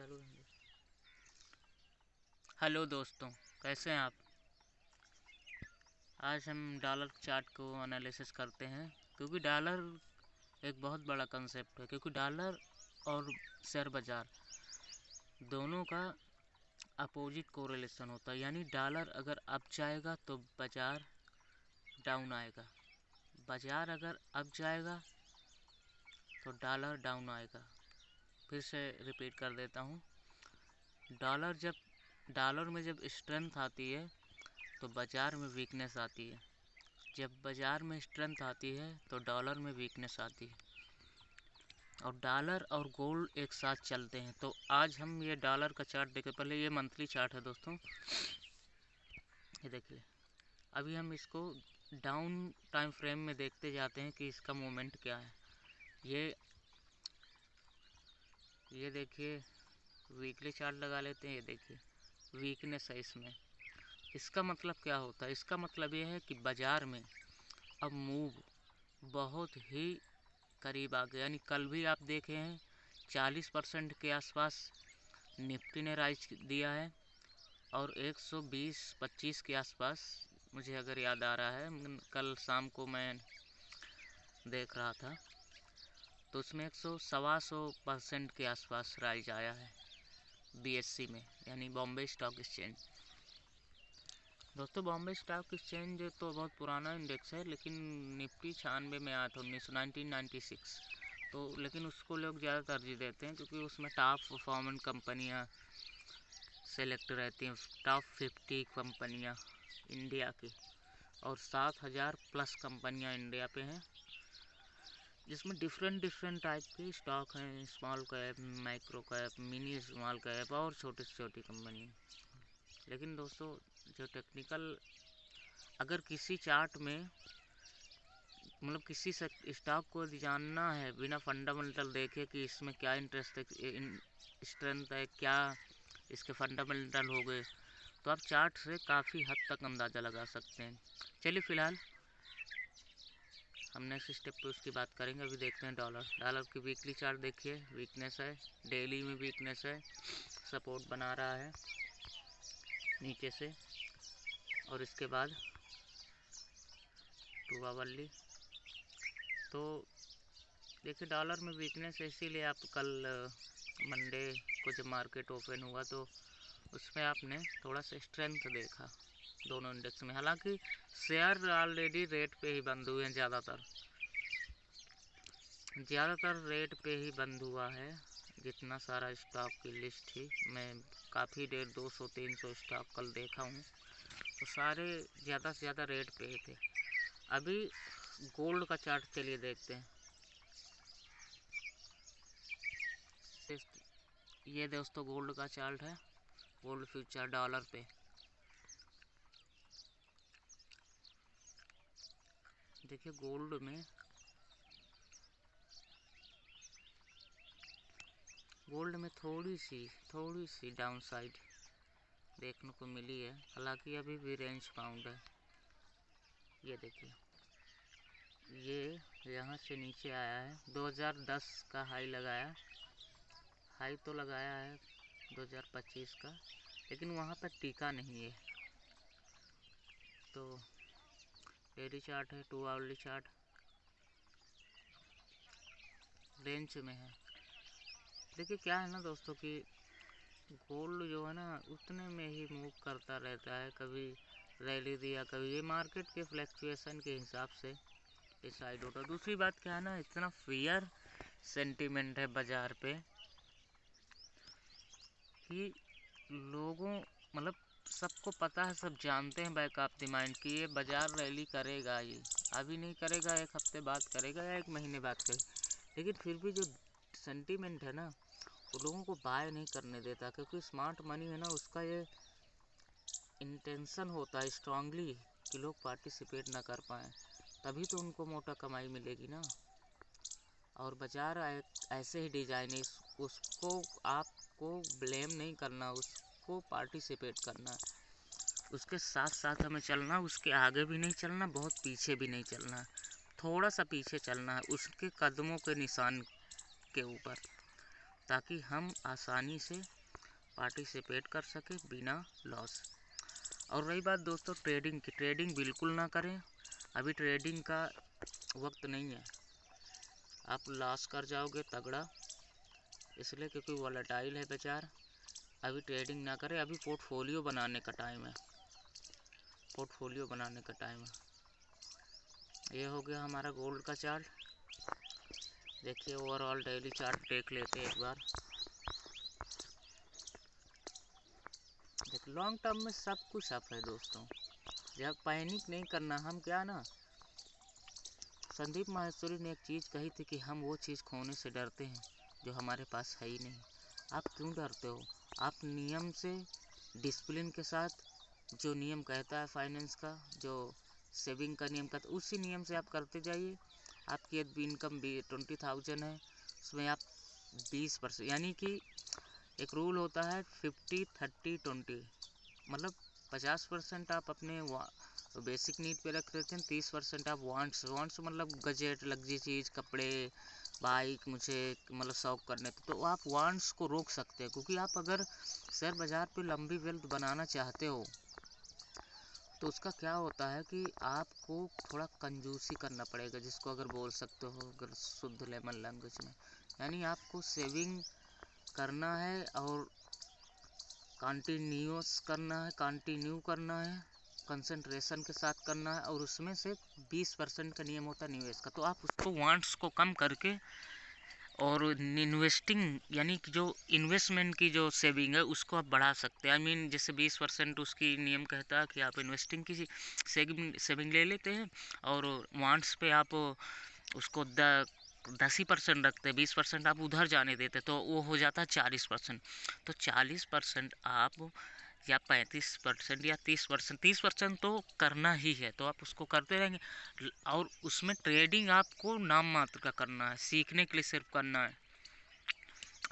चालू है। हेलो दोस्तों, कैसे हैं आप। आज हम डॉलर चार्ट को एनालिसिस करते हैं, क्योंकि डॉलर एक बहुत बड़ा कंसेप्ट है। क्योंकि डॉलर और शेयर बाज़ार दोनों का अपोजिट कोरिलेशन होता है। यानी डॉलर अगर अप जाएगा तो बाज़ार डाउन आएगा, बाज़ार अगर अप जाएगा तो डॉलर डाउन आएगा। फिर से रिपीट कर देता हूँ, डॉलर में जब स्ट्रेंथ आती है तो बाज़ार में वीकनेस आती है, जब बाज़ार में स्ट्रेंथ आती है तो डॉलर में वीकनेस आती है, और डॉलर और गोल्ड एक साथ चलते हैं। तो आज हम ये डॉलर का चार्ट देखें। पहले ये मंथली चार्ट है दोस्तों, ये देखिए। अभी हम इसको डाउन टाइम फ्रेम में देखते जाते हैं कि इसका मोमेंट क्या है। ये देखिए, वीकली चार्ट लगा लेते हैं। ये देखिए, वीकनेस है इसमें। इसका मतलब क्या होता है? इसका मतलब ये है कि बाज़ार में अब मूव बहुत ही करीब आ गया। यानी कल भी आप देखे हैं 40% के आसपास निफ्टी ने राइज दिया है, और 120-25 के आसपास, मुझे अगर याद आ रहा है, कल शाम को मैं देख रहा था तो उसमें 100-125% के आसपास राइज आया है बीएससी में, यानी बॉम्बे स्टॉक एक्सचेंज। दोस्तों, बॉम्बे स्टॉक एक्सचेंज तो बहुत पुराना इंडेक्स है, लेकिन निफ्टी 96 में आया था 1996। तो लेकिन उसको लोग ज़्यादा तरजीह देते हैं, क्योंकि उसमें टॉप परफॉर्मेंस कंपनियां सेलेक्ट रहती हैं, टॉप 50 कंपनियां इंडिया की, और 7000 प्लस कंपनियां इंडिया पे हैं, जिसमें डिफरेंट टाइप के स्टॉक हैं। Small cap, micro cap, mini small cap और छोटी से छोटी कंपनी। लेकिन दोस्तों, जो टेक्निकल, अगर किसी चार्ट में मतलब किसी स्टॉक को जानना है बिना फंडामेंटल देखे कि इसमें क्या इंटरेस्ट स्ट्रेंथ है, क्या इसके फंडामेंटल हो गए, तो आप चार्ट से काफ़ी हद तक अंदाज़ा लगा सकते हैं। चलिए फिलहाल हम नेक्स्ट स्टेप पे उसकी बात करेंगे। अभी देखते हैं डॉलर की वीकली चार्ट। देखिए, वीकनेस है, डेली में वीकनेस है, सपोर्ट बना रहा है नीचे से, और इसके बाद 2 आवरली। तो देखिए, डॉलर में वीकनेस है, इसीलिए आप कल मंडे को जब मार्केट ओपन हुआ तो उसमें आपने थोड़ा सा स्ट्रेंथ देखा दोनों इंडेक्स में। हालांकि शेयर ऑलरेडी रेट पे ही बंद हुए हैं, ज़्यादातर रेट पे ही बंद हुआ है। जितना सारा स्टॉक की लिस्ट थी, मैं काफ़ी देर 200-300 स्टॉक कल देखा हूँ, तो सारे ज़्यादा से ज़्यादा रेट पे ही थे। अभी गोल्ड का चार्ट चलिए देखते हैं। ये दोस्तों गोल्ड का चार्ट है, गोल्ड फ्यूचर डॉलर पे। देखिए, गोल्ड में थोड़ी सी डाउन साइड देखने को मिली है। हालांकि अभी भी रेंज बाउंड है। ये देखिए, ये यहाँ से नीचे आया है, 2010 का हाई तो लगाया है 2025 का, लेकिन वहाँ पर टिका नहीं है। तो डेली चार्ट है, 2 आवरली चार्ट रेंज में है। देखिए, क्या है ना दोस्तों कि गोल्ड जो है ना, उतने में ही मूव करता रहता है। कभी रैली दिया, कभी ये मार्केट के फ्लक्चुएशन के हिसाब से डिसाइड होता है। दूसरी बात क्या है ना, इतना फियर सेंटीमेंट है बाज़ार पे कि लोगों, मतलब सबको पता है, सब जानते हैं बैक ऑफ द माइंड कि ये बाज़ार रैली करेगा। ये अभी नहीं करेगा, एक हफ्ते बाद करेगा या 1 महीने बाद करेगा, लेकिन फिर भी जो सेंटीमेंट है ना, वो लोगों को बाय नहीं करने देता। क्योंकि स्मार्ट मनी है ना, उसका ये इंटेंशन होता है स्ट्रांगली कि लोग पार्टिसिपेट ना कर पाएँ, तभी तो उनको मोटा कमाई मिलेगी ना। और बाज़ार ऐसे ही डिज़ाइन है, उसको आपको ब्लेम नहीं करना, उसको पार्टिसिपेट करना, उसके साथ साथ हमें चलना, उसके आगे भी नहीं चलना, बहुत पीछे भी नहीं चलना, थोड़ा सा पीछे चलना है उसके कदमों के निशान के ऊपर। ताकि हम आसानी से पार्टिसिपेट कर सकें बिना लॉस। और रही बात दोस्तों ट्रेडिंग की, ट्रेडिंग बिल्कुल ना करें, अभी ट्रेडिंग का वक्त नहीं है, आप लॉस कर जाओगे तगड़ा, इसलिए क्योंकि वॉलेटाइल है बाजार। अभी ट्रेडिंग ना करें, अभी पोर्टफोलियो बनाने का टाइम है, पोर्टफोलियो बनाने का टाइम है। ये हो गया हमारा गोल्ड का चार्ट। देखिए ओवरऑल डेली चार्ट देख लेते हैं एक बार। देख लॉन्ग टर्म में सब कुछ अप है दोस्तों, जब पैनिक नहीं करना। हम क्या ना, संदीप माहेश्वरी ने एक चीज़ कही थी कि हम वो चीज़ खोने से डरते हैं जो हमारे पास है ही नहीं। आप क्यों डरते हो? आप नियम से, डिसिप्लिन के साथ, जो नियम कहता है फाइनेंस का, जो सेविंग का नियम कहता है, उसी नियम से आप करते जाइए। आपकी यदि इनकम भी 20,000 है, उसमें आप 20%, यानी कि एक रूल होता है 50-30-20, मतलब 50% आप अपने बेसिक नीड पे रख देते हैं, 30% आप वांट्स मतलब गजेट, लग्जरी चीज़, कपड़े, बाइक, मुझे मतलब शौक करने तो आप वांट्स को रोक सकते हैं। क्योंकि आप अगर शेयर बाज़ार पे लंबी वेल्थ बनाना चाहते हो तो उसका क्या होता है कि आपको थोड़ा कंजूसी करना पड़ेगा, जिसको अगर बोल सकते हो अगर शुद्ध लेमन लैंग्वेज में, यानी आपको सेविंग करना है और कंटिन्यू करना है, कंसंट्रेशन के साथ करना है। और उसमें से 20% का नियम होता है निवेश का, तो आप उसको वांट्स को कम करके और इन्वेस्टिंग, यानी कि जो इन्वेस्टमेंट की जो सेविंग है उसको आप बढ़ा सकते हैं। जैसे 20% उसकी नियम कहता है कि आप इन्वेस्टिंग की सेविंग ले लेते हैं और वांट्स पे आप उसको 10% रखते हैं, 20% आप उधर जाने देते, तो वो हो जाता है 40%। तो 40% आप, या 35% या 30%, 30% तो करना ही है, तो आप उसको करते रहेंगे। और उसमें ट्रेडिंग आपको नाम मात्र का करना है, सीखने के लिए सिर्फ करना है।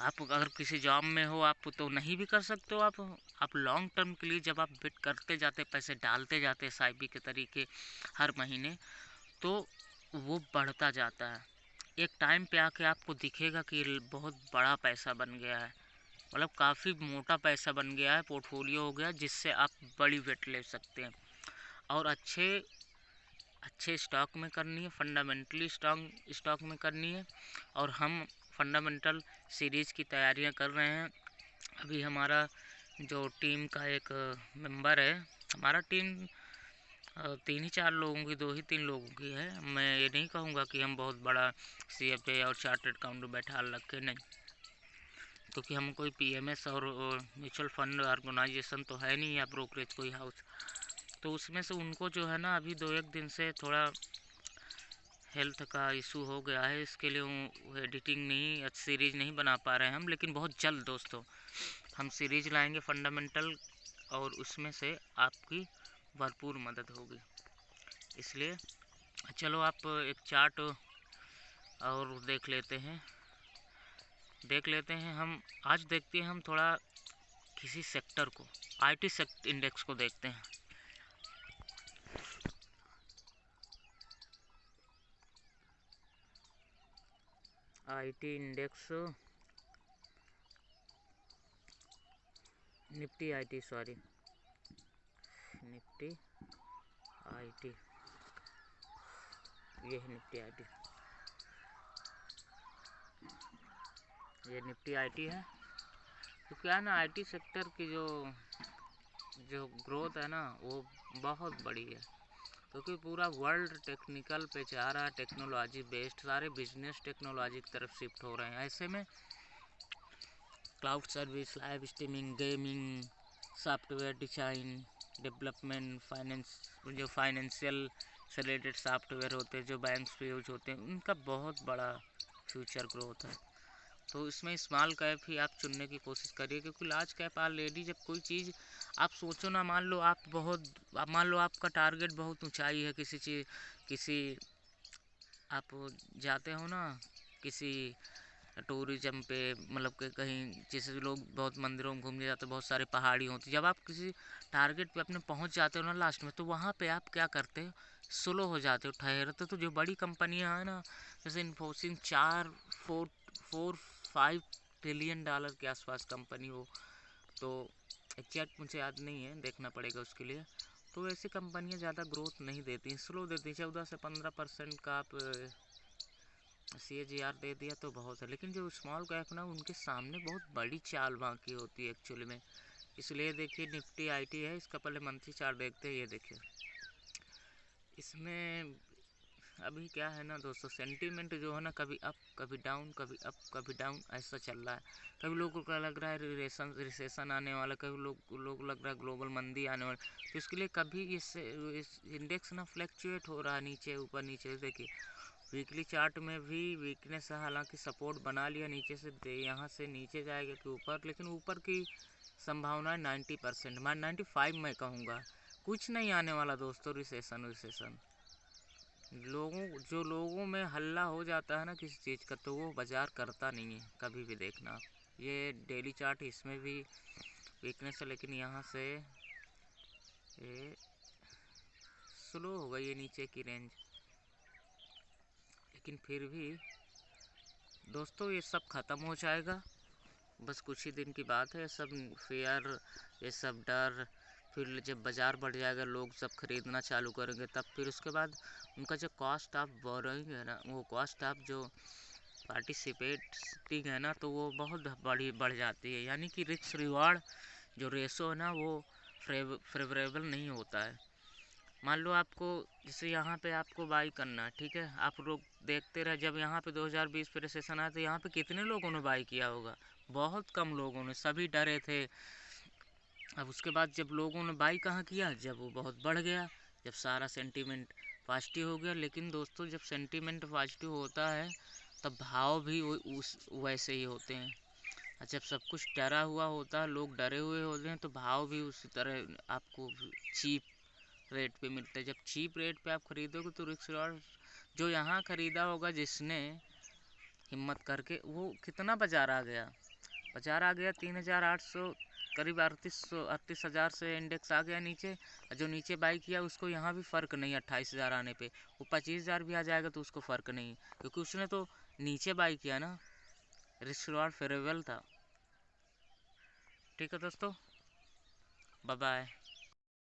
आप अगर किसी जॉब में हो आप तो नहीं भी कर सकते हो। आप लॉन्ग टर्म के लिए जब आप बिट करते जाते, पैसे डालते जाते एसआईपी के तरीके हर महीने, तो वो बढ़ता जाता है। एक टाइम पे आके आपको दिखेगा कि बहुत बड़ा पैसा बन गया है, मतलब काफ़ी मोटा पैसा बन गया है, पोर्टफोलियो हो गया जिससे आप बड़ी वेट ले सकते हैं। और अच्छे स्टॉक में करनी है, फंडामेंटली स्टॉक में करनी है। और हम फंडामेंटल सीरीज़ की तैयारियां कर रहे हैं। अभी हमारा जो टीम का एक मेंबर है, हमारा टीम 3 ही 4 लोगों की, 2 ही 3 लोगों की है। मैं ये नहीं कहूँगा कि हम बहुत बड़ा CFA और चार्टर्ड अकाउंटेंट बैठा रखे, नहीं, क्योंकि हम कोई PMS और म्यूचुअल फंड ऑर्गेनाइजेशन तो है नहीं, या ब्रोकरेज कोई हाउस। तो उसमें से उनको जो है ना अभी 2-1 दिन से थोड़ा हेल्थ का इशू हो गया है, इसके लिए वो एडिटिंग नहीं, सीरीज़ नहीं बना पा रहे हैं हम। लेकिन बहुत जल्द दोस्तों हम सीरीज़ लाएंगे फंडामेंटल, और उसमें से आपकी भरपूर मदद होगी। इसलिए चलो आप एक चार्ट और देख लेते हैं हम। आज देखते हैं हम थोड़ा किसी सेक्टर को, IT इंडेक्स को देखते हैं। IT index, Nifty IT, sorry, Nifty IT, ये है निफ्टी IT, ये निफ्टी IT है। तो क्या है ना, IT सेक्टर की जो ग्रोथ है ना वो बहुत बड़ी है, क्योंकि पूरा वर्ल्ड टेक्निकल पे जा रहा है, टेक्नोलॉजी बेस्ड, सारे बिजनेस टेक्नोलॉजी की तरफ शिफ्ट हो रहे हैं। ऐसे में cloud service, live streaming, gaming, software design, development, जो फाइनेंशियल से रिलेटेड सॉफ्टवेयर होते हैं जो बैंक्स पे यूज होते हैं, उनका बहुत बड़ा फ्यूचर ग्रोथ है। तो इसमें स्मॉल कैप ही आप चुनने की कोशिश करिए, क्योंकि लार्ज कैप ऑलरेडी जब कोई चीज़ आप सोचो ना, मान लो आपका टारगेट बहुत ऊंचाई है, किसी आप जाते हो ना किसी टूरिज्म पे, मतलब कि कहीं जैसे लोग बहुत मंदिरों में घूमने जाते हैं, बहुत सारी पहाड़ी होती है, जब आप किसी टारगेट पे अपने पहुंच जाते हो ना लास्ट में, तो वहाँ पे आप क्या करते हो, स्लो हो जाते हो, ठहरते। तो जो बड़ी कंपनियां हैं ना, जैसे इन्फोसिस 4-4-5 ट्रिलियन डॉलर के आसपास कंपनी हो, तो एग्जैक्ट मुझे याद नहीं है, देखना पड़ेगा उसके लिए। तो ऐसी कंपनियां ज़्यादा ग्रोथ नहीं देती, स्लो देती, 14 से 15% का आप CAGR दे दिया तो बहुत है। लेकिन जो स्मॉल कैप ना, उनके सामने बहुत बड़ी चाल बाकी होती है एक्चुअली में। इसलिए देखिए निफ्टी IT है, इसका पहले मंथली चार्ट देखते हैं। ये देखिए इसमें अभी क्या है ना दोस्तों, सेंटीमेंट जो है ना, कभी अप कभी डाउन, कभी अप कभी डाउन, ऐसा चल रहा है। कभी लोगों को लग रहा है रिसेशन आने वाला, कभी लोग लग रहा है ग्लोबल मंदी आने वाला। तो इसके लिए कभी इस इंडेक्स ना फ्लैक्चुएट हो रहा है, नीचे ऊपर नीचे। देखिए वीकली चार्ट में भी वीकनेस है, हालांकि सपोर्ट बना लिया नीचे से, यहाँ से नीचे जाएगा कि ऊपर, लेकिन ऊपर की संभावना है 90%, मैं 95 मैं कहूँगा। कुछ नहीं आने वाला दोस्तों रिसेशन। लोगों में हल्ला हो जाता है ना किसी चीज़ का, तो वो बाजार करता नहीं है, कभी भी देखना आप। ये डेली चार्ट, इसमें भी वीकनेस है, लेकिन यहाँ से ये स्लो हो गई है नीचे की रेंज। लेकिन फिर भी दोस्तों ये सब ख़त्म हो जाएगा, बस कुछ ही दिन की बात है। सब फेयर, ये सब डर, फिर जब बाज़ार बढ़ जाएगा, लोग सब खरीदना चालू करेंगे, तब फिर उसके बाद उनका जो कॉस्ट ऑफ बोरोइंग है ना, वो कॉस्ट ऑफ जो पार्टिसिपेटिंग है ना, तो वो बहुत बढ़ जाती है। यानी कि रिस्क रिवार्ड जो रेशो है ना, वो फेवरेबल नहीं होता है। मान लो आपको, जैसे यहाँ पे आपको बाई करना है, ठीक है, आप लोग देखते रहे, जब यहाँ पे 2020 पे रिसेशन आया तो यहाँ पे कितने लोगों ने बाई किया होगा? बहुत कम लोगों ने, सभी डरे थे। अब उसके बाद जब लोगों ने बाई कहाँ किया, जब वो बहुत बढ़ गया, जब सारा सेंटीमेंट पॉजिटिव हो गया। लेकिन दोस्तों जब सेंटीमेंट पॉजिटिव होता है तब भाव भी वैसे ही होते हैं। और जब सब कुछ डरा हुआ होता है, लोग डरे हुए होते हैं, तो भाव भी उसी तरह आपको चीप रेट पे मिलते हैं। जब चीप रेट पे आप खरीदोगे तो रिस्क रिवॉर्ड जो यहाँ खरीदा होगा जिसने हिम्मत करके, वो कितना बाजार आ गया? बाजार आ गया 3800, करीब 38,000 से इंडेक्स आ गया नीचे। जो नीचे बाई किया उसको यहाँ भी फ़र्क नहीं, 28,000 आने पे वो 25,000 भी आ जाएगा तो उसको फ़र्क नहीं, क्योंकि उसने तो नीचे बाई किया ना। रिस्क रिवॉर्ड फेवरेबल था। ठीक है दोस्तों, बाय बाय।